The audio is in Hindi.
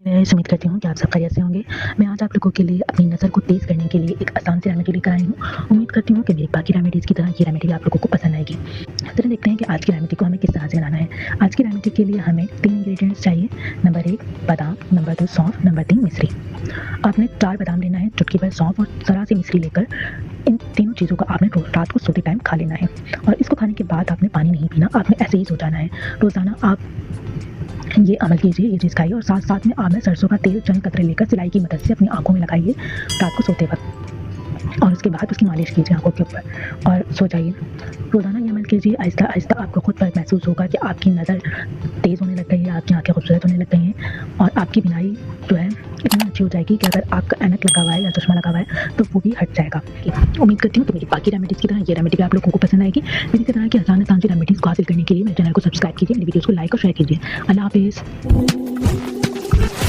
मैं उम्मीद करती हूँ कि आप सब खैरियत से होंगे। मैं आज आप लोगों के लिए अपनी नज़र को तेज़ करने के लिए एक आसान सी रेमेडी लेकर आई हूँ। उम्मीद करती हूँ कि मेरी बाकी रेमेडीज़ की तरह ये रेमेडी भी आप लोगों को पसंद आएगी। चलिए देखते हैं कि आज की रेमेडी को हमें किस तरह से बनाना है। आज की रेमेडी के लिए हमें 3 इंग्रेडिएंट्स चाहिए। नंबर 1 बादाम, नंबर 2 सौंफ, नंबर 3 मिश्री। आपने 4 बादाम लेना है, चुटकी भर सौंफ और ज़रा सी मिश्री लेकर इन तीनों चीज़ों को आपने रात को सोते टाइम खा लेना है। और इसको खाने के बाद आपने पानी नहीं पीना, आपने ऐसे ही सो जाना है। रोज़ाना आप ये अमल कीजिए, ये चीज़ खाइए और साथ साथ में आप सरसों का तेल चंद कतरे लेकर सिलाई की मदद से अपनी आँखों में लगाइए रात को सोते वक्त, और उसके बाद उसकी मालिश कीजिए आँखों के ऊपर और सो जाइए। रोज़ाना ये अमल कीजिए, आहिस्ता आहिस्ता आपको खुद पर महसूस होगा कि आपकी नज़र तेज़ होने लग गई है, आपकी आँखें खूबसूरत होने लग गई हैं और आपकी बीनाई जो है इतनी अच्छी हो जाएगी कि अगर आपका ऐनक लगा हुआ है या चश्मा लगा हुआ है तो वो भी हट जाएगा। उम्मीद करती हूँ कि मेरी बाकी रेमेडीज़ की तरह ये रेमेडी भी आप लोगों को पसंद आएगी। इसी तरह की आसान सी रेमेडीज़ को हासिल करने के लिए मेरे चैनल को सब्सक्राइब कीजिए, मेरी वीडियोज़ को लाइक और शेयर कीजिए। अल्लाह हाफ़िज़।